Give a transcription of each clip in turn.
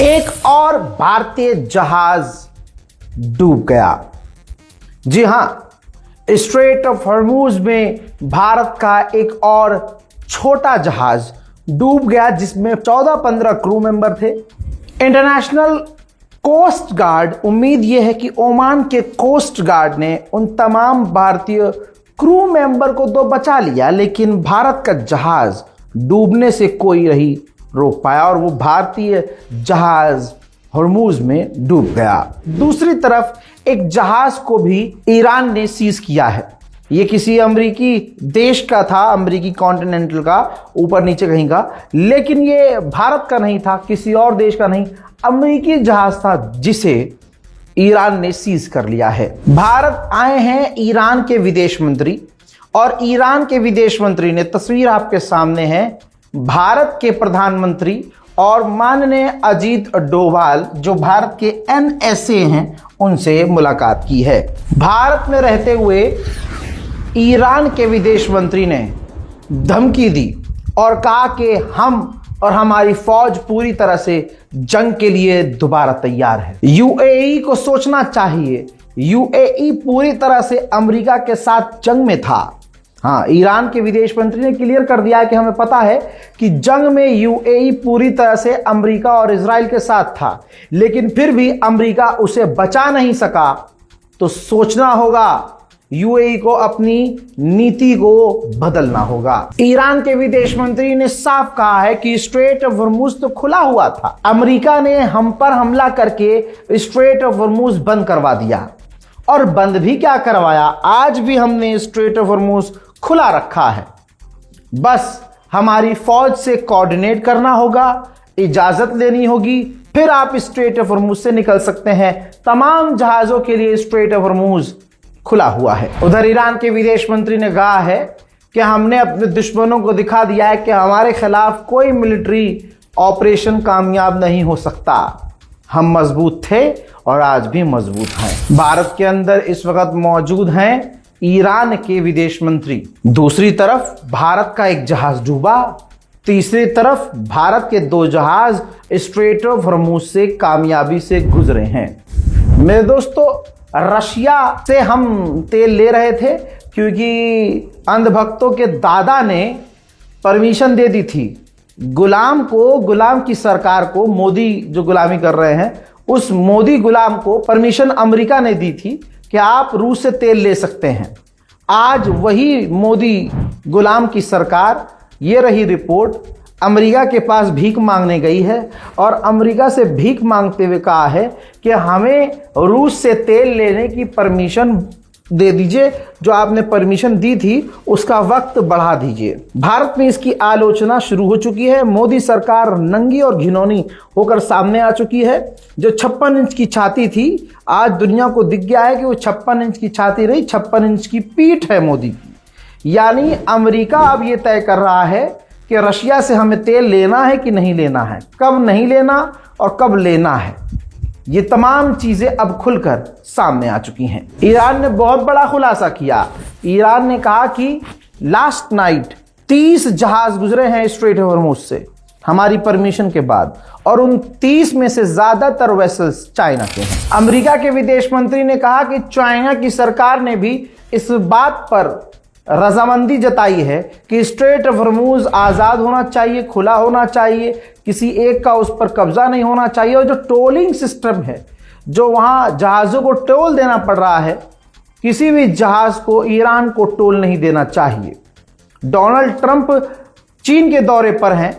एक और भारतीय जहाज डूब गया। जी हां, स्ट्रेट ऑफ हॉर्मूज में भारत का एक और छोटा जहाज डूब गया जिसमें 14-15 क्रू मेंबर थे। इंटरनेशनल कोस्ट गार्ड, उम्मीद यह है कि ओमान के कोस्ट गार्ड ने उन तमाम भारतीय क्रू मेंबर को तो बचा लिया, लेकिन भारत का जहाज डूबने से कोई नहीं रोक पाया और वो भारतीय जहाज हॉर्मूज में डूब गया। दूसरी तरफ एक जहाज को भी ईरान ने सीज किया है। ये किसी अमेरिकी देश का था, अमेरिकी कॉन्टिनेंटल का, ऊपर नीचे कहीं का, लेकिन ये भारत का नहीं था, किसी और देश का नहीं, अमेरिकी जहाज था जिसे ईरान ने सीज कर लिया है। भारत आए हैं ईरान के विदेश मंत्री, और ईरान के विदेश मंत्री ने, तस्वीर आपके सामने है, भारत के प्रधानमंत्री और माननीय अजीत डोभाल जो भारत के NSA हैं उनसे मुलाकात की है। भारत में रहते हुए ईरान के विदेश मंत्री ने धमकी दी और कहा कि हम और हमारी फौज पूरी तरह से जंग के लिए दोबारा तैयार है। UAE को सोचना चाहिए, UAE पूरी तरह से अमेरिका के साथ जंग में था। हाँ, ईरान के विदेश मंत्री ने क्लियर कर दिया कि हमें पता है कि जंग में UAE पूरी तरह से अमेरिका और इजराइल के साथ था, लेकिन फिर भी अमेरिका उसे बचा नहीं सका। तो सोचना होगा, UAE को अपनी नीति को बदलना होगा। ईरान के विदेश मंत्री ने साफ कहा है कि स्ट्रेट ऑफ हॉर्मूज तो खुला हुआ था, अमेरिका ने हम पर हमला करके स्ट्रेट ऑफ हॉर्मूज बंद करवा दिया। और बंद भी क्या करवाया, आज भी हमने स्ट्रेट ऑफ हॉर्मूज खुला रखा है। बस हमारी फौज से कोऑर्डिनेट करना होगा, इजाजत लेनी होगी, फिर आप स्ट्रेट ऑफ हॉर्मूज से निकल सकते हैं। तमाम जहाजों के लिए स्ट्रेट ऑफ हॉर्मूज खुला हुआ है। उधर ईरान के विदेश मंत्री ने कहा है कि हमने अपने दुश्मनों को दिखा दिया है कि हमारे खिलाफ कोई मिलिट्री ऑपरेशन कामयाब नहीं हो सकता। हम मजबूत थे और आज भी मजबूत हैं। भारत के अंदर इस वक्त मौजूद हैं ईरान के विदेश मंत्री। दूसरी तरफ भारत का एक जहाज डूबा, तीसरी तरफ भारत के 2 जहाज स्ट्रेट ऑफ हॉर्मूज से कामयाबी से गुजरे हैं। मेरे दोस्तों, रशिया से हम तेल ले रहे थे क्योंकि अंधभक्तों के दादा ने परमिशन दे दी थी गुलाम को, गुलाम की सरकार को, मोदी जो गुलामी कर रहे हैं उस मोदी गुलाम को परमिशन अमेरिका ने दी थी कि आप रूस से तेल ले सकते हैं। आज वही मोदी गुलाम की सरकार, ये रही रिपोर्ट, अमेरिका के पास भीख मांगने गई है और अमेरिका से भीख मांगते हुए कहा है कि हमें रूस से तेल लेने की परमिशन दे दीजिए, जो आपने परमिशन दी थी उसका वक्त बढ़ा दीजिए। भारत में इसकी आलोचना शुरू हो चुकी है। मोदी सरकार नंगी और घिनौनी होकर सामने आ चुकी है। जो 56 इंच की छाती थी, आज दुनिया को दिख गया है कि वो 56 इंच की छाती रही, 56 इंच की पीठ है मोदी की। यानी अमेरिका अब ये तय कर रहा है कि रशिया से हमें तेल लेना है कि नहीं लेना है, कब नहीं लेना और कब लेना है। ये तमाम चीजें अब खुलकर सामने आ चुकी हैं। ईरान ने बहुत बड़ा खुलासा किया। ईरान ने कहा कि लास्ट नाइट 30 जहाज गुजरे हैं स्ट्रेट ऑफ हॉर्मूज से हमारी परमिशन के बाद, और उन 30 में से ज्यादातर वेसल्स चाइना के हैं। अमेरिका के विदेश मंत्री ने कहा कि चाइना की सरकार ने भी इस बात पर रजामंदी जताई है कि स्ट्रेट ऑफ हॉर्मूज आज़ाद होना चाहिए, खुला होना चाहिए, किसी एक का उस पर कब्जा नहीं होना चाहिए। और जो टोलिंग सिस्टम है, जो वहाँ जहाज़ों को टोल देना पड़ रहा है, किसी भी जहाज़ को ईरान को टोल नहीं देना चाहिए। डोनाल्ड ट्रंप चीन के दौरे पर हैं,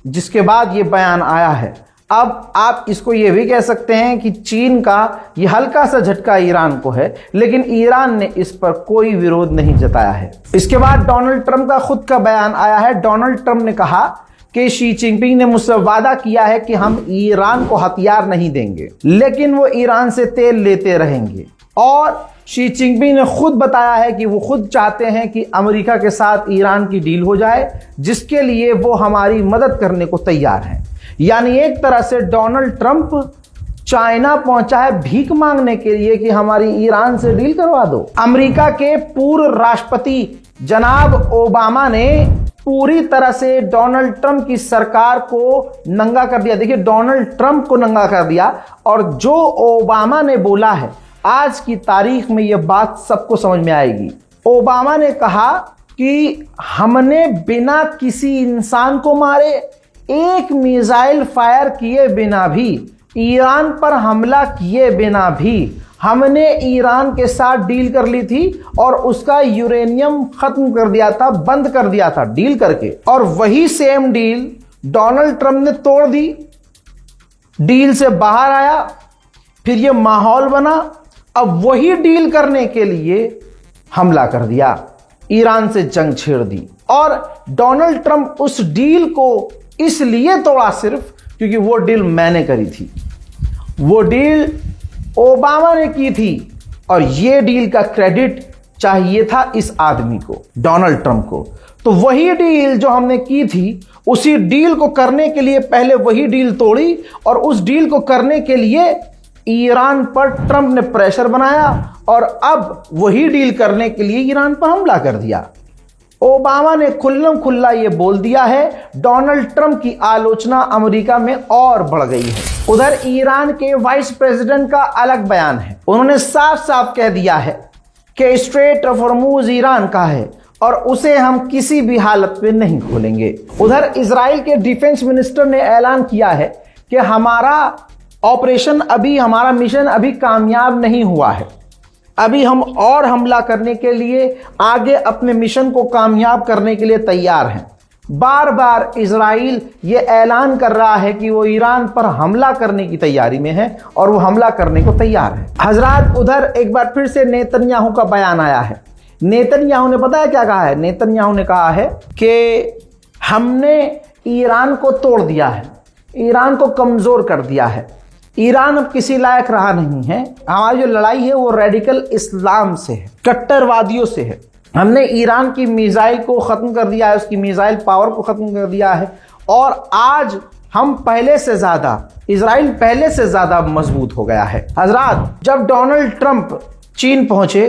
जिसके बाद ये बयान आया है। अब आप इसको ये भी कह सकते हैं कि चीन का ये हल्का सा झटका ईरान को है, लेकिन ईरान ने इस पर कोई विरोध नहीं जताया है। इसके बाद डोनाल्ड ट्रंप का खुद का बयान आया है। डोनाल्ड ट्रंप ने कहा कि शी जिनपिंग ने मुझसे वादा किया है कि हम ईरान को हथियार नहीं देंगे, लेकिन वो ईरान से तेल लेते रहेंगे। और शी जिनपिंग ने खुद बताया है कि वो खुद चाहते हैं कि अमेरिका के साथ ईरान की डील हो जाए, जिसके लिए वो हमारी मदद करने को तैयार हैं। यानी एक तरह से डोनाल्ड ट्रंप चाइना पहुंचा है भीख मांगने के लिए कि हमारी ईरान से डील करवा दो। अमेरिका के पूर्व राष्ट्रपति जनाब ओबामा ने पूरी तरह से डोनाल्ड ट्रंप की सरकार को नंगा कर दिया। देखिए, डोनाल्ड ट्रंप को नंगा कर दिया। और जो ओबामा ने बोला है, आज की तारीख में यह बात सबको समझ में आएगी। ओबामा ने कहा कि हमने बिना किसी इंसान को मारे, एक मिसाइल फायर किए बिना भी, ईरान पर हमला किए बिना भी हमने ईरान के साथ डील कर ली थी और उसका यूरेनियम खत्म कर दिया था, बंद कर दिया था डील करके। और वही सेम डील डोनाल्ड ट्रंप ने तोड़ दी, डील से बाहर आया, फिर ये माहौल बना। अब वही डील करने के लिए हमला कर दिया, ईरान से जंग छेड़ दी। और डोनाल्ड ट्रंप उस डील को इसलिए तोड़ा सिर्फ क्योंकि वो डील मैंने करी थी, वो डील ओबामा ने की थी। और ये डील का क्रेडिट चाहिए था इस आदमी को, डोनाल्ड ट्रंप को। तो वही डील जो हमने की थी, उसी डील को करने के लिए पहले वही डील तोड़ी और उस डील को करने के लिए ईरान पर ट्रंप ने प्रेशर बनाया और अब वही डील करने के लिए ईरान पर हमला कर दिया। ओबामा ने खुल्लम खुल्ला ये बोल दिया है। डोनाल्ड ट्रंप की आलोचना अमेरिका में और बढ़ गई है। उधर ईरान के वाइस प्रेसिडेंट का अलग बयान है। उन्होंने साफ साफ कह दिया है कि स्ट्रेट ऑफ हॉर्मूज ईरान का है और उसे हम किसी भी हालत में नहीं खोलेंगे। उधर इजराइल के डिफेंस मिनिस्टर ने ऐलान किया है कि हमारा ऑपरेशन हमारा मिशन अभी कामयाब नहीं हुआ है, अभी हम और हमला करने के लिए, आगे अपने मिशन को कामयाब करने के लिए तैयार हैं। बार बार इजराइल ये ऐलान कर रहा है कि वो ईरान पर हमला करने की तैयारी में है और वो हमला करने को तैयार है। हजरात, उधर एक बार फिर से नेतन्याहू का बयान आया है। नेतन्याहू ने पता है क्या कहा है? नेतन्याहू ने कहा है कि हमने ईरान को तोड़ दिया है, ईरान को कमजोर कर दिया है, ईरान अब किसी लायक रहा नहीं है। हमारी जो लड़ाई है वो रेडिकल इस्लाम से है, कट्टरवादियों से है। हमने ईरान की मिसाइल को खत्म कर दिया है, उसकी मिसाइल पावर को खत्म कर दिया है और आज हम पहले से ज्यादा, इजराइल पहले से ज्यादा मजबूत हो गया है। हजरात, जब डोनाल्ड ट्रंप चीन पहुंचे,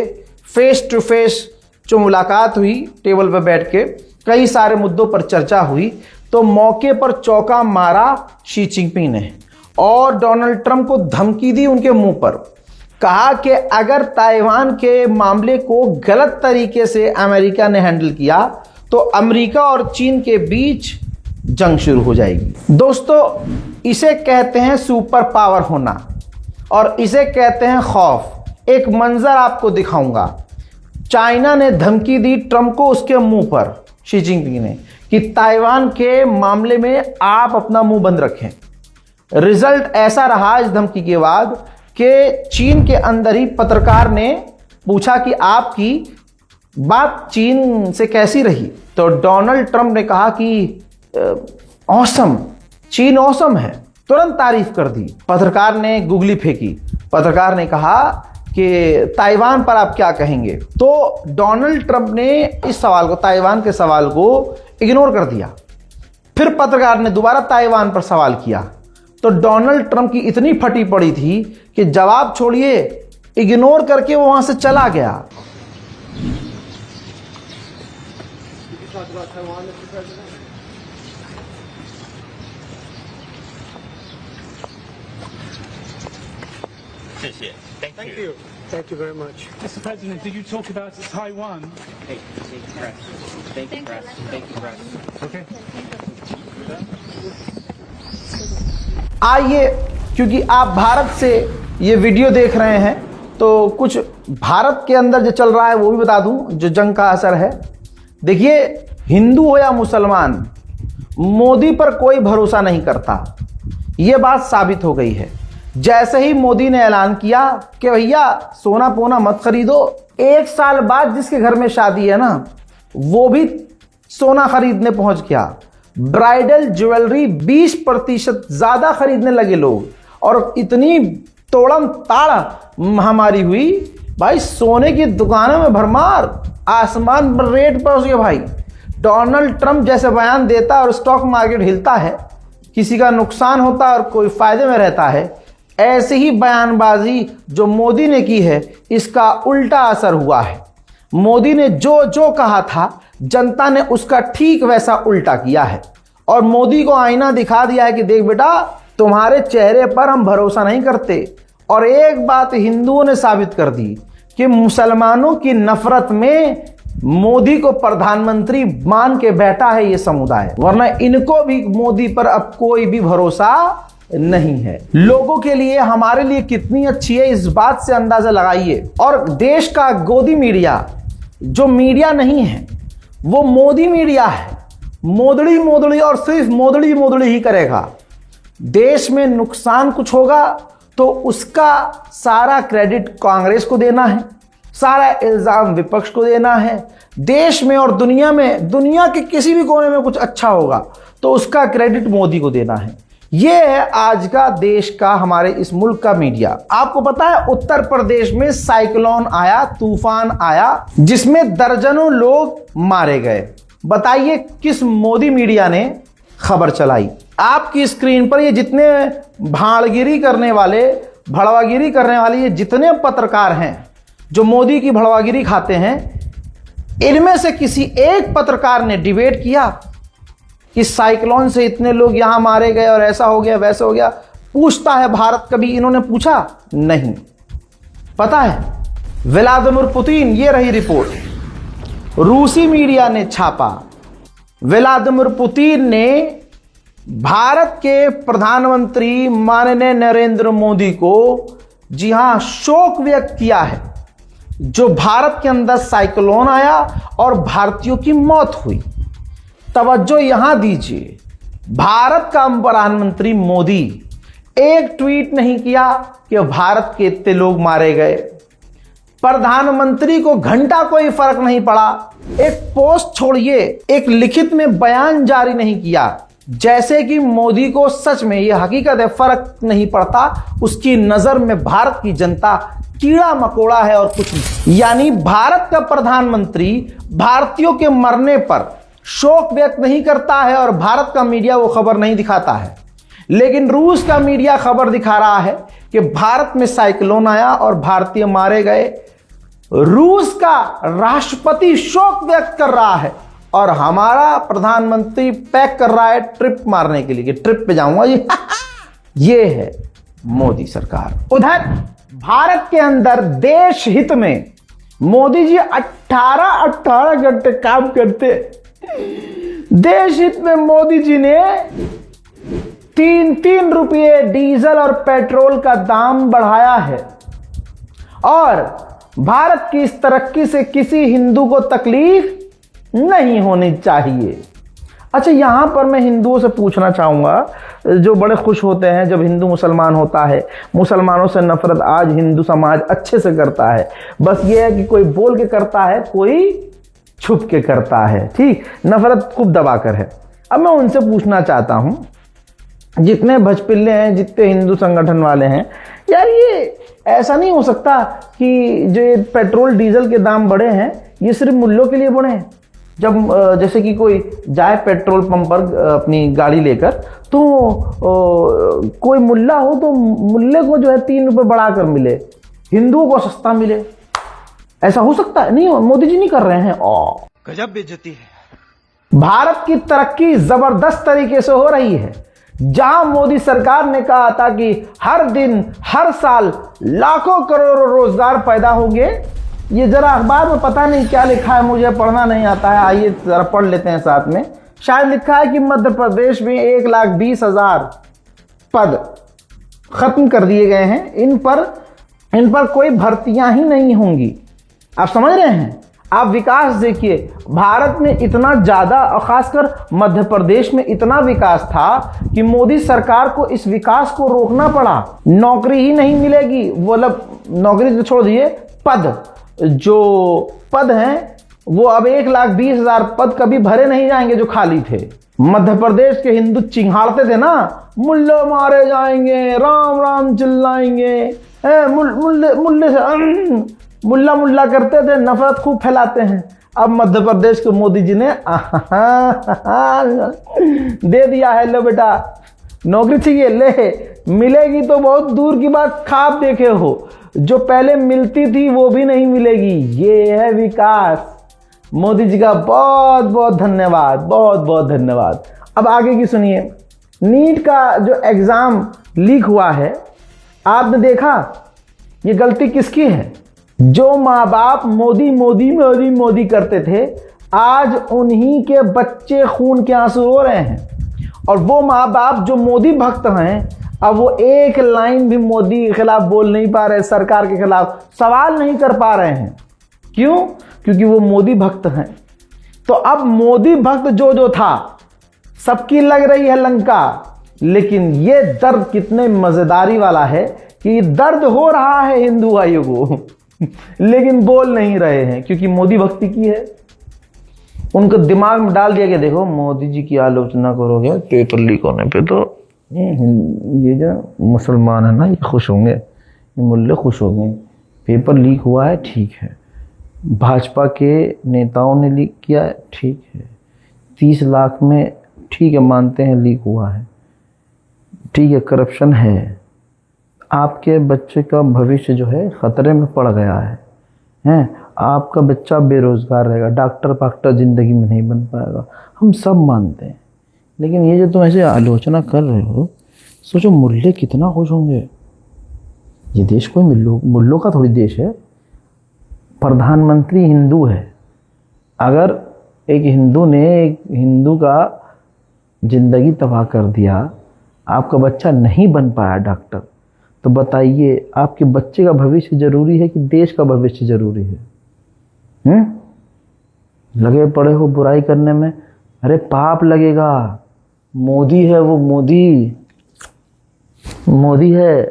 फेस टू फेस जो मुलाकात हुई, टेबल पर बैठ के कई सारे मुद्दों पर चर्चा हुई, तो मौके पर चौका मारा शी जिनपिंग ने और डोनाल्ड ट्रंप को धमकी दी उनके मुंह पर। कहा कि अगर ताइवान के मामले को गलत तरीके से अमेरिका ने हैंडल किया तो अमेरिका और चीन के बीच जंग शुरू हो जाएगी। दोस्तों, इसे कहते हैं सुपर पावर होना और इसे कहते हैं खौफ। एक मंजर आपको दिखाऊंगा। चाइना ने धमकी दी ट्रंप को उसके मुंह पर, शी जिनपिंग ने, कि ताइवान के मामले में आप अपना मुंह बंद रखें। रिजल्ट ऐसा रहा इस धमकी के बाद कि चीन के अंदर ही पत्रकार ने पूछा कि आपकी बात चीन से कैसी रही, तो डोनाल्ड ट्रंप ने कहा कि ऑसम, चीन ऑसम है, तुरंत तारीफ कर दी। पत्रकार ने गुगली फेंकी, पत्रकार ने कहा कि ताइवान पर आप क्या कहेंगे। तो डोनाल्ड ट्रंप ने इस सवाल को, ताइवान के सवाल को इग्नोर कर दिया। फिर पत्रकार ने दोबारा ताइवान पर सवाल किया तो डोनाल्ड ट्रंप की इतनी फटी पड़ी थी कि जवाब छोड़िए, इग्नोर करके वो वहां से चला गया। Thank you. Thank you very much. Mr. President, did you talk about Taiwan? Hey, thank you, press. Thank you, press. Thank you, press. Okay. आइए, क्योंकि आप भारत से ये वीडियो देख रहे हैं तो कुछ भारत के अंदर जो चल रहा है वो भी बता दूं, जो जंग का असर है। देखिए, हिंदू हो या मुसलमान, मोदी पर कोई भरोसा नहीं करता, ये बात साबित हो गई है। जैसे ही मोदी ने ऐलान किया कि भैया सोना पोना मत खरीदो, एक साल बाद जिसके घर में शादी है ना, वो भी सोना खरीदने पहुंच गया। ब्राइडल ज्वेलरी 20% ज्यादा खरीदने लगे लोग और इतनी तोड़म ताड़ महामारी हुई, भाई सोने की दुकानों में भरमार, आसमान पर रेट पहुंच गए भाई। डोनाल्ड ट्रंप जैसे बयान देता और स्टॉक मार्केट हिलता है, किसी का नुकसान होता है और कोई फायदे में रहता है, ऐसे ही बयानबाजी जो मोदी ने की है इसका उल्टा असर हुआ है। मोदी ने जो जो कहा था जनता ने उसका ठीक वैसा उल्टा किया है और मोदी को आईना दिखा दिया है कि देख बेटा, तुम्हारे चेहरे पर हम भरोसा नहीं करते। और एक बात हिंदुओं ने साबित कर दी कि मुसलमानों की नफरत में मोदी को प्रधानमंत्री मान के बैठा है ये समुदाय, वरना इनको भी मोदी पर अब कोई भी भरोसा नहीं है। लोगों के लिए, हमारे लिए कितनी अच्छी है इस बात से अंदाजा लगाइए। और देश का गोदी मीडिया, जो मीडिया नहीं है वो मोदी मीडिया है, मोदड़ी मोदड़ी और सिर्फ मोदड़ी मोदड़ी ही करेगा। देश में नुकसान कुछ होगा तो उसका सारा क्रेडिट कांग्रेस को देना है, सारा इल्जाम विपक्ष को देना है। देश में और दुनिया में, दुनिया के किसी भी कोने में कुछ अच्छा होगा तो उसका क्रेडिट मोदी को देना है। यह है आज का देश का, हमारे इस मुल्क का मीडिया। आपको पता है उत्तर प्रदेश में साइक्लोन आया, तूफान आया, जिसमें दर्जनों लोग मारे गए। बताइए किस मोदी मीडिया ने खबर चलाई? आपकी स्क्रीन पर ये जितने भाड़गिरी करने वाले, भड़वागिरी करने वाले ये जितने पत्रकार हैं जो मोदी की भड़वागिरी खाते हैं, इनमें से किसी एक पत्रकार ने डिबेट किया कि साइक्लोन से इतने लोग यहां मारे गए और ऐसा हो गया वैसा हो गया? पूछता है भारत कभी इन्होंने पूछा? नहीं। पता है व्लादिमीर पुतिन, ये रही रिपोर्ट, रूसी मीडिया ने छापा। व्लादिमीर पुतिन ने भारत के प्रधानमंत्री माननीय नरेंद्र मोदी को, जी हां, शोक व्यक्त किया है जो भारत के अंदर साइक्लोन आया और भारतीयों की मौत हुई। तवज्जो यहां दीजिए, भारत का प्रधानमंत्री मोदी एक ट्वीट नहीं किया कि भारत के इतने लोग मारे गए। प्रधानमंत्री को घंटा कोई फर्क नहीं पड़ा, एक पोस्ट छोड़िए, एक लिखित में बयान जारी नहीं किया, जैसे कि मोदी को सच में यह हकीकत है फर्क नहीं पड़ता। उसकी नजर में भारत की जनता कीड़ा मकोड़ा है और कुछ नहीं। यानी भारत का प्रधानमंत्री भारतीयों के मरने पर शोक व्यक्त नहीं करता है और भारत का मीडिया वो खबर नहीं दिखाता है, लेकिन रूस का मीडिया खबर दिखा रहा है कि भारत में साइक्लोन आया और भारतीय मारे गए। रूस का राष्ट्रपति शोक व्यक्त कर रहा है और हमारा प्रधानमंत्री पैक कर रहा है ट्रिप मारने के लिए कि ट्रिप पे जाऊंगा जी। ये है मोदी सरकार। उधर भारत के अंदर देश हित में मोदी जी 18 घंटे काम करते। देश हित में मोदी जी ने 3 रुपये डीजल और पेट्रोल का दाम बढ़ाया है और भारत की इस तरक्की से किसी हिंदू को तकलीफ नहीं होनी चाहिए। अच्छा, यहां पर मैं हिंदुओं से पूछना चाहूंगा, जो बड़े खुश होते हैं जब हिंदू मुसलमान होता है। मुसलमानों से नफरत आज हिंदू समाज अच्छे से करता है, बस ये है कि कोई बोल के करता है, कोई छुप के करता है। ठीक, नफरत खूब दबाकर है। अब मैं उनसे पूछना चाहता हूं, जितने भजपिल्ले हैं, जितने हिंदू संगठन वाले हैं, यार ये ऐसा नहीं हो सकता कि जो ये पेट्रोल डीजल के दाम बढ़े हैं ये सिर्फ मुल्लों के लिए बढ़े हैं। जब जैसे कि कोई जाए पेट्रोल पंप पर अपनी गाड़ी लेकर, तो कोई मुल्ला हो तो मुल्ले को जो है 3 रुपये बढ़ाकर मिले, हिंदुओं को सस्ता मिले। ऐसा हो सकता है? नहीं, मोदी जी नहीं कर रहे हैं। गजब बेइज्जती है। भारत की तरक्की जबरदस्त तरीके से हो रही है। जहां मोदी सरकार ने कहा था कि हर दिन हर साल लाखों करोड़ों रोजगार पैदा होंगे, ये जरा अखबार में पता नहीं क्या लिखा है, मुझे पढ़ना नहीं आता है, आइए जरा पढ़ लेते हैं साथ में। शायद लिखा है कि मध्य प्रदेश में 1,20,000 पद खत्म कर दिए गए हैं। इन पर कोई भर्तियां ही नहीं होंगी। आप समझ रहे हैं? आप विकास देखिए, भारत में इतना ज्यादा, खासकर मध्य प्रदेश में इतना विकास था कि मोदी सरकार को इस विकास को रोकना पड़ा। नौकरी ही नहीं मिलेगी, मतलब नौकरी तो छोड़ दिए, जो पद हैं वो अब 1,20,000 पद कभी भरे नहीं जाएंगे जो खाली थे। मध्य प्रदेश के हिंदू चिंघाड़ते थे ना, मुल्ले मारे जाएंगे, राम राम चिल्लाएंगे, मुल्ले से मुल्ला मुल्ला करते थे, नफरत खूब फैलाते हैं। अब मध्य प्रदेश को मोदी जी ने दे दिया है, लो बेटा नौकरी चाहिए ले, मिलेगी तो बहुत दूर की बात, ख्वाब देखे हो। जो पहले मिलती थी वो भी नहीं मिलेगी। ये है विकास। मोदी जी का बहुत बहुत धन्यवाद, बहुत बहुत धन्यवाद। अब आगे की सुनिए। नीट का जो एग्जाम लीक हुआ है, आपने देखा ये गलती किसकी है? जो माँ बाप मोदी मोदी मोदी मोदी करते थे, आज उन्हीं के बच्चे खून के आंसू रो रहे हैं। और वो माँ बाप जो मोदी भक्त हैं, अब वो एक लाइन भी मोदी के खिलाफ बोल नहीं पा रहे, सरकार के खिलाफ सवाल नहीं कर पा रहे हैं। क्यों? क्योंकि वो मोदी भक्त हैं। तो अब मोदी भक्त जो था, सबकी लग रही है लंका, लेकिन ये दर्द कितने मजेदारी वाला है कि ये दर्द हो रहा है हिंदू भाइयों को लेकिन बोल नहीं रहे हैं क्योंकि मोदी भक्ति की है। उनको दिमाग में डाल दिया कि देखो मोदी जी की आलोचना करोगे पेपर लीक होने पे तो ये जो मुसलमान है ना, ये खुश होंगे, ये मुल्ले खुश होंगे। पेपर लीक हुआ है, ठीक है। भाजपा के नेताओं ने लीक किया है, ठीक है। 30 लाख में ठीक है, मानते हैं लीक हुआ है, ठीक है, करप्शन है। आपके बच्चे का भविष्य जो है खतरे में पड़ गया है। आपका बच्चा बेरोजगार रहेगा, डॉक्टर पाक्टर जिंदगी में नहीं बन पाएगा, हम सब मानते हैं। लेकिन ये जो तुम ऐसे आलोचना कर रहे हो, सोचो मुल्ले कितना खुश होंगे। ये देश कोई मुल्लों का थोड़ी देश है। प्रधानमंत्री हिंदू है। अगर एक हिंदू ने एक हिंदू का जिंदगी तबाह कर दिया, आपका बच्चा नहीं बन पाया डॉक्टर, तो बताइए आपके बच्चे का भविष्य जरूरी है कि देश का भविष्य जरूरी है? लगे पड़े हो बुराई करने में, अरे पाप लगेगा। मोदी है वो, मोदी है।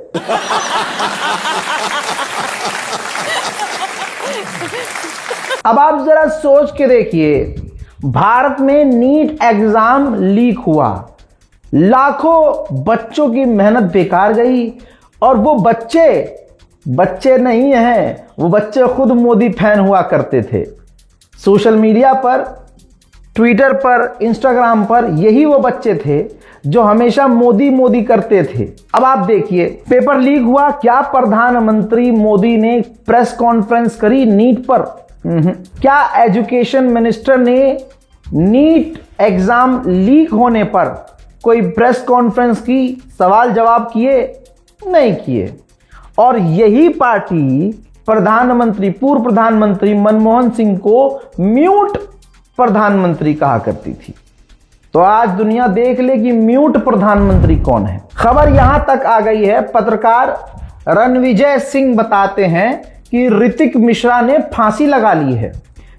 अब आप जरा सोच के देखिए, भारत में नीट एग्जाम लीक हुआ, लाखों बच्चों की मेहनत बेकार गई, और वो बच्चे नहीं हैं, वो बच्चे खुद मोदी फैन हुआ करते थे। सोशल मीडिया पर, ट्विटर पर, इंस्टाग्राम पर यही वो बच्चे थे जो हमेशा मोदी मोदी करते थे। अब आप देखिए, पेपर लीक हुआ, क्या प्रधानमंत्री मोदी ने प्रेस कॉन्फ्रेंस करी नीट पर? क्या एजुकेशन मिनिस्टर ने नीट एग्जाम लीक होने पर कोई प्रेस कॉन्फ्रेंस की, सवाल जवाब किए? नहीं किए। और यही पार्टी पूर्व प्रधानमंत्री मनमोहन सिंह को म्यूट प्रधानमंत्री कहा करती थी। तो आज दुनिया देख ले कि म्यूट प्रधानमंत्री कौन है। खबर यहां तक आ गई है, पत्रकार रणविजय सिंह बताते हैं कि ऋतिक मिश्रा ने फांसी लगा ली है।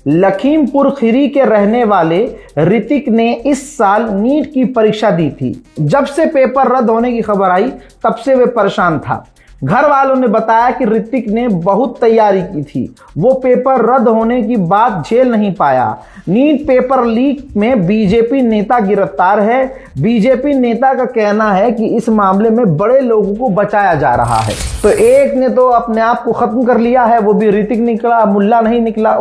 लखीमपुर खीरी के रहने वाले ऋतिक ने इस साल नीट की परीक्षा दी थी। जब से पेपर रद्द होने की खबर आई, तब से वे परेशान था। घर वालों ने बताया कि ऋतिक ने बहुत तैयारी की थी, वो पेपर रद्द होने की बात झेल नहीं पाया। नीट पेपर लीक में बीजेपी नेता गिरफ्तार है। बीजेपी नेता का कहना है कि इस मामले में बड़े लोगों को बचाया जा रहा है। तो एक ने तो अपने आप को खत्म कर लिया है, वो भी ऋतिक निकला, मुल्ला नहीं निकला।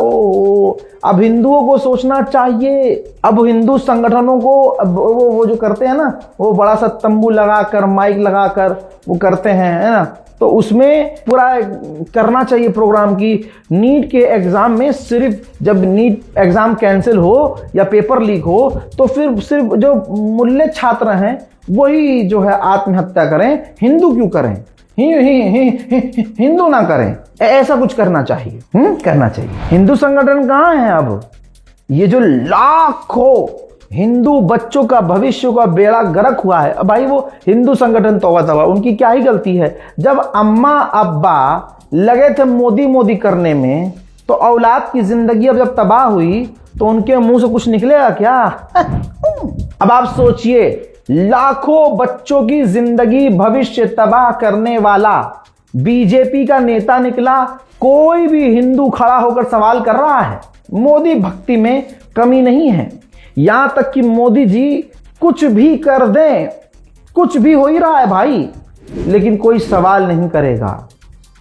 अब हिंदुओं को सोचना चाहिए। अब हिंदू संगठनों को वो जो करते हैं ना, वो बड़ा सा तंबू लगाकर, माइक लगाकर वो करते हैं, है ना, तो उसमें पूरा करना चाहिए प्रोग्राम की नीट के एग्जाम में सिर्फ जब नीट एग्जाम कैंसिल हो या पेपर लीक हो तो फिर सिर्फ जो मुल्ले छात्र हैं वही जो है आत्महत्या करें, हिंदू क्यों करें, हिंदू ना करें। ऐसा कुछ करना चाहिए, करना चाहिए। हिंदू संगठन कहाँ है? अब ये जो लाखों हिंदू बच्चों का भविष्य का बेड़ा गर्क हुआ है, अब भाई वो हिंदू संगठन तौबा तौबा, उनकी क्या ही गलती है। जब अम्मा अब्बा लगे थे मोदी मोदी करने में, तो औलाद की जिंदगी अब जब तबाह हुई तो उनके मुंह से कुछ निकलेगा क्या? अब आप सोचिए, लाखों बच्चों की जिंदगी भविष्य तबाह करने वाला बीजेपी का नेता निकला, कोई भी हिंदू खड़ा होकर सवाल कर रहा है। मोदी भक्ति में कमी नहीं है, यहां तक कि मोदी जी कुछ भी कर दें, कुछ भी हो ही रहा है भाई, लेकिन कोई सवाल नहीं करेगा।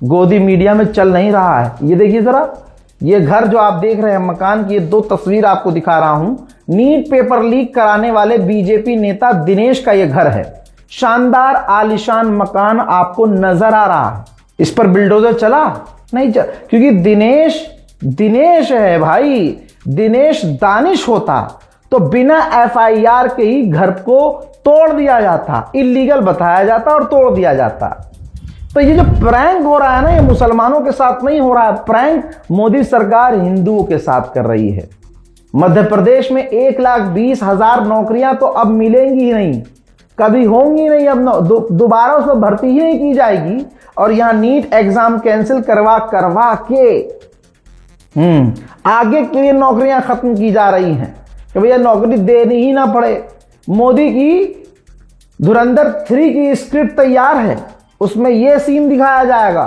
गोदी मीडिया में चल नहीं रहा है। ये देखिए जरा, ये घर जो आप देख रहे हैं मकान की, ये 2 तस्वीर आपको दिखा रहा हूं। नीट पेपर लीक कराने वाले बीजेपी नेता दिनेश का ये घर है। शानदार आलीशान मकान आपको नजर आ रहा है। इस पर बिल्डोजर चला नहीं चला, क्योंकि दिनेश है भाई। दिनेश दानिश होता तो बिना एफआईआर के ही घर को तोड़ दिया जाता, इलीगल बताया जाता और तोड़ दिया जाता। तो ये जो प्रैंक हो रहा है ना, ये मुसलमानों के साथ नहीं हो रहा है, प्रैंक मोदी सरकार हिंदुओं के साथ कर रही है। मध्य प्रदेश में 1,20,000 नौकरियां तो अब मिलेंगी ही नहीं, कभी होंगी नहीं, अब दोबारा उसमें भर्ती ही नहीं की जाएगी। और यहां नीट एग्जाम कैंसिल करवा के आगे के लिए नौकरियां खत्म की जा रही हैं कि भैया नौकरी देनी ही ना पड़े। मोदी की धुरंधर 3 की स्क्रिप्ट तैयार है, उसमें यह सीन दिखाया जाएगा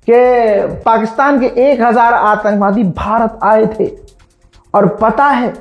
कि पाकिस्तान के 1,000 आतंकवादी भारत आए थे और पता है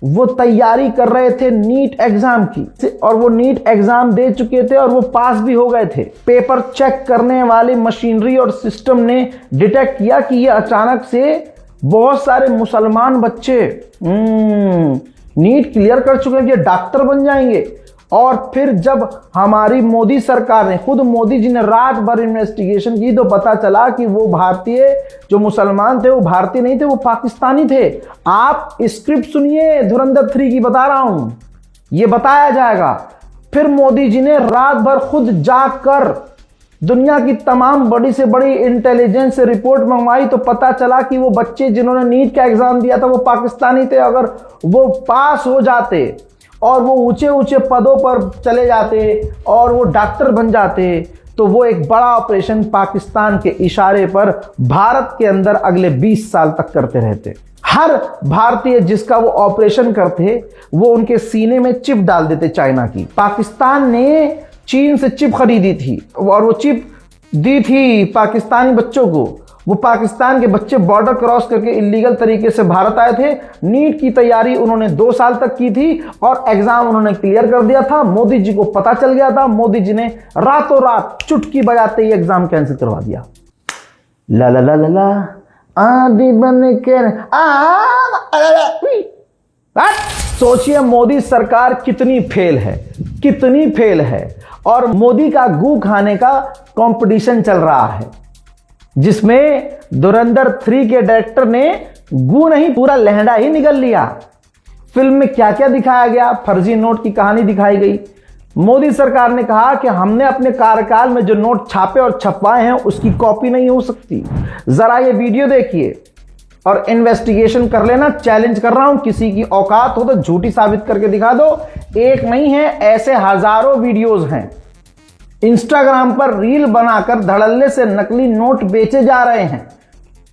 वो तैयारी कर रहे थे नीट एग्जाम की, और वो नीट एग्जाम दे चुके थे और वो पास भी हो गए थे। पेपर चेक करने वाली मशीनरी और सिस्टम ने डिटेक्ट किया कि ये अचानक से बहुत सारे मुसलमान बच्चे नीट क्लियर कर चुके हैं, ये डॉक्टर बन जाएंगे। और फिर जब हमारी मोदी सरकार ने, खुद मोदी जी ने रात भर इन्वेस्टिगेशन की तो पता चला कि वो भारतीय जो मुसलमान थे वो भारतीय नहीं थे, वो पाकिस्तानी थे। आप स्क्रिप्ट सुनिए, धुरंधर 3 की बता रहा हूं, ये बताया जाएगा। फिर मोदी जी ने रात भर खुद जाकर दुनिया की तमाम बड़ी से बड़ी इंटेलिजेंस से रिपोर्ट मंगवाई तो पता चला कि वो बच्चे जिन्होंने नीट का एग्जाम दिया था वो पाकिस्तानी थे। अगर वो पास हो जाते और वो ऊंचे ऊंचे पदों पर चले जाते और वो डॉक्टर बन जाते तो वो एक बड़ा ऑपरेशन पाकिस्तान के इशारे पर भारत के अंदर अगले 20 साल तक करते रहते। हर भारतीय जिसका वो ऑपरेशन करते वो उनके सीने में चिप डाल देते चाइना की। पाकिस्तान ने चीन से चिप खरीदी थी और वो चिप दी थी पाकिस्तानी बच्चों को। वो पाकिस्तान के बच्चे बॉर्डर क्रॉस करके इलीगल तरीके से भारत आए थे। नीट की तैयारी उन्होंने 2 साल तक की थी और एग्जाम उन्होंने क्लियर कर दिया था। मोदी जी को पता चल गया था, मोदी जी ने रातों रात चुटकी बजाते ही एग्जाम कैंसिल करवा दिया। ला ला ला ला ला आदि बन के सोचिए मोदी सरकार कितनी फेल है, कितनी फेल है। और मोदी का गू खाने का कंपटीशन चल रहा है जिसमें धुरंधर 3 के डायरेक्टर ने गू नहीं पूरा लहंडा ही निगल लिया। फिल्म में क्या क्या दिखाया गया, फर्जी नोट की कहानी दिखाई गई। मोदी सरकार ने कहा कि हमने अपने कार्यकाल में जो नोट छापे और छपवाए हैं उसकी कॉपी नहीं हो सकती। जरा ये वीडियो देखिए और इन्वेस्टिगेशन कर लेना। चैलेंज कर रहा हूं, किसी की औकात हो तो झूठी साबित करके दिखा दो। एक नहीं है, ऐसे हजारों वीडियोस हैं। इंस्टाग्राम पर रील बनाकर धड़ल्ले से नकली नोट बेचे जा रहे हैं।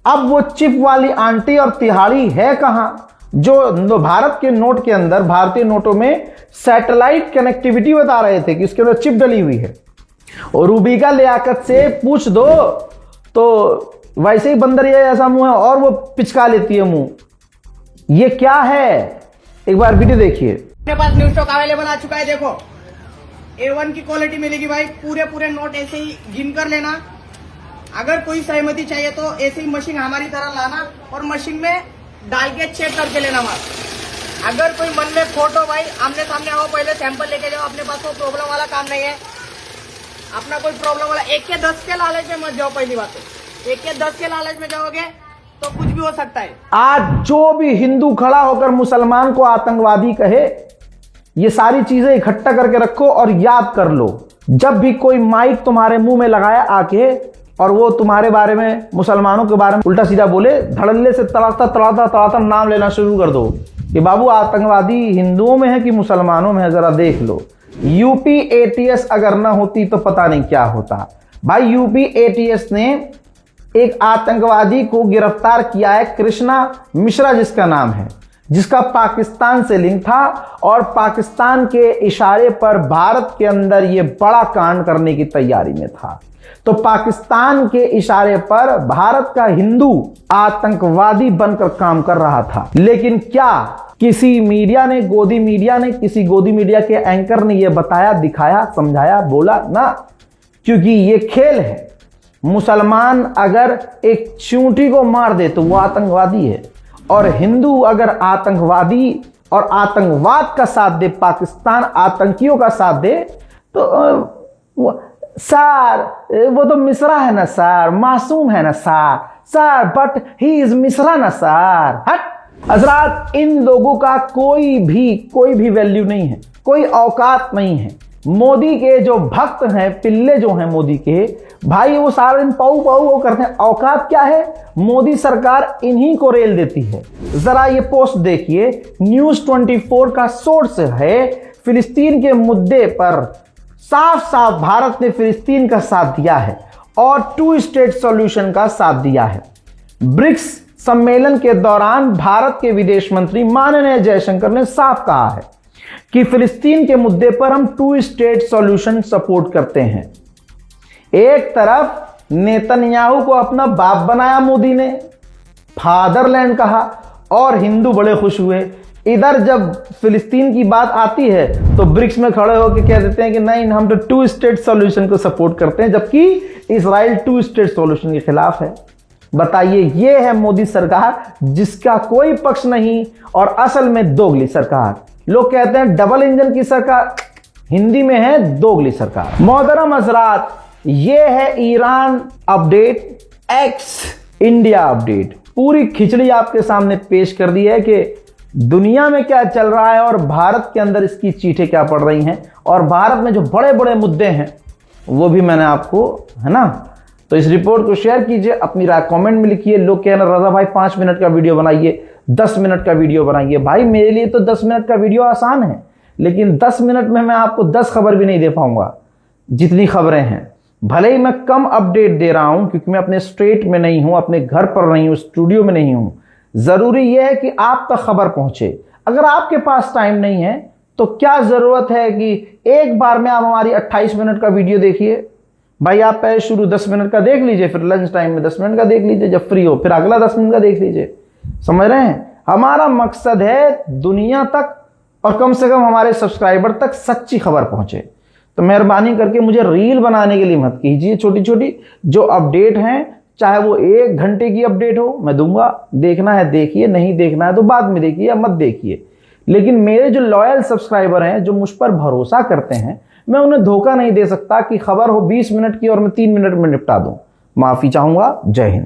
अब वो चिप वाली आंटी और तिहाड़ी है कहां जो भारत के नोट के अंदर, भारतीय नोटों में सैटेलाइट कनेक्टिविटी बता रहे थे कि उसके अंदर चिप डली हुई है। और रूबिका लियाकत से पूछ दो तो वैसे ही बंदरिया जैसा मुंह है और वो पिचका लेती है मुंह। ये क्या है, एक बार वीडियो देखिए। अपने पास न्यू स्टॉक अवेलेबल आ चुका है। देखो A1 की क्वालिटी मिलेगी भाई। पूरे नोट ऐसे ही गिन कर लेना। अगर कोई सहमति चाहिए तो ऐसे ही मशीन हमारी तरह लाना और मशीन में डाल के चेक करके लेना माल। अगर कोई मन में खोट हो भाई, आमने सामने आओ, पहले सैंपल लेके जाओ। अपने पास कोई प्रॉब्लम वाला काम नहीं है, अपना कोई प्रॉब्लम वाला 1 के 10 के लालच में मत जाओ। पहली बात तो 1 के 10 के लालच में जाओगे तो कुछ भी हो सकता है। आज जो भी हिंदू खड़ा होकर मुसलमान को आतंकवादी कहे, ये सारी चीजें इकट्ठा करके रखो और याद कर लो। जब भी कोई माइक तुम्हारे मुंह में लगाया आके और वो तुम्हारे बारे में, मुसलमानों के बारे में उल्टा सीधा बोले, धड़ल्ले से तड़ाता नाम लेना शुरू कर दो कि बाबू आतंकवादी हिंदुओं में है कि मुसलमानों में है, जरा देख लो। यूपी ATS अगर ना होती तो पता नहीं क्या होता भाई। यूपी ATS ने एक आतंकवादी को गिरफ्तार किया है, कृष्णा मिश्रा जिसका नाम है, जिसका पाकिस्तान से लिंक था और पाकिस्तान के इशारे पर भारत के अंदर यह बड़ा कांड करने की तैयारी में था। तो पाकिस्तान के इशारे पर भारत का हिंदू आतंकवादी बनकर काम कर रहा था। लेकिन क्या किसी मीडिया ने, किसी गोदी मीडिया के एंकर ने यह बताया, दिखाया, समझाया, बोला ना? क्योंकि यह खेल है। मुसलमान अगर एक चूंटी को मार दे तो वो आतंकवादी है, और हिंदू अगर आतंकवादी और आतंकवाद का साथ दे, पाकिस्तान आतंकियों का साथ दे, तो सर वो तो मिश्रा है ना सर, मासूम है ना sir but he is Mishra ना सर। हट हजरात, इन लोगों का कोई भी वैल्यू नहीं है, कोई औकात नहीं है। मोदी के जो भक्त हैं, पिल्ले जो हैं मोदी के, भाई वो सारे दिन पाऊ पाऊ करते हैं। औकात क्या है? मोदी सरकार इन्हीं को रेल देती है। जरा ये पोस्ट देखिए, न्यूज 24 का सोर्स है। फिलिस्तीन के मुद्दे पर साफ साफ भारत ने फिलिस्तीन का साथ दिया है और 2 स्टेट सॉल्यूशन का साथ दिया है। ब्रिक्स सम्मेलन के दौरान भारत के विदेश मंत्री माननीय जयशंकर ने साफ कहा है कि फिलिस्तीन के मुद्दे पर हम 2 स्टेट सॉल्यूशन सपोर्ट करते हैं। एक तरफ नेतन्याहू को अपना बाप बनाया मोदी ने, फादरलैंड कहा, और हिंदू बड़े खुश हुए। इधर जब फिलिस्तीन की बात आती है तो ब्रिक्स में खड़े होकर कह देते हैं कि नहीं, हम तो 2 स्टेट सॉल्यूशन को सपोर्ट करते हैं, जबकि इजराइल 2 स्टेट सॉल्यूशन के खिलाफ है। बताइए, ये है मोदी सरकार जिसका कोई पक्ष नहीं और असल में दोगली सरकार। लोग कहते हैं डबल इंजन की सरकार, हिंदी में है दोगली सरकार। मोहतरम हजरात, ये है Iran update x India update. पूरी खिचड़ी आपके सामने पेश कर दी है कि दुनिया में क्या चल रहा है और भारत के अंदर इसकी चीखें क्या पड़ रही हैं, और भारत में जो बड़े बड़े मुद्दे हैं वो भी मैंने आपको, है ना। तो इस रिपोर्ट को शेयर कीजिए, अपनी राय कमेंट में लिखिए। लोग कह रहे रजा भाई 5 मिनट का वीडियो बनाइए, 10 मिनट का वीडियो बनाइए। भाई मेरे लिए तो 10 मिनट का वीडियो आसान है, लेकिन 10 मिनट में मैं आपको 10 खबर भी नहीं दे पाऊंगा जितनी खबरें हैं। भले ही मैं कम अपडेट दे रहा हूं क्योंकि मैं अपने स्टेट में नहीं हूं, अपने घर पर नहीं हूं, स्टूडियो में नहीं हूं। जरूरी यह है कि आप तक खबर पहुंचे। अगर आपके पास टाइम नहीं है तो क्या जरूरत है कि एक बार में आप हमारी 28 मिनट का वीडियो देखिए। भाई आप पहले शुरू 10 मिनट का देख लीजिए, फिर लंच टाइम में 10 मिनट का देख लीजिए, जब फ्री हो फिर अगला 10 मिनट का देख लीजिए। समझ रहे हैं? हमारा मकसद है दुनिया तक और कम से कम हमारे सब्सक्राइबर तक सच्ची खबर पहुंचे। तो मेहरबानी करके मुझे रील बनाने के लिए मत कीजिए। छोटी छोटी जो अपडेट हैं, चाहे वो 1 घंटे की अपडेट हो, मैं दूंगा। देखना है देखिए, नहीं देखना है तो बाद में देखिए या मत देखिए। लेकिन मेरे जो लॉयल सब्सक्राइबर हैं, जो मुझ पर भरोसा करते हैं, मैं उन्हें धोखा नहीं दे सकता कि खबर हो 20 मिनट की और मैं 3 मिनट में निपटा दूं। माफी चाहूंगा। जय हिंद।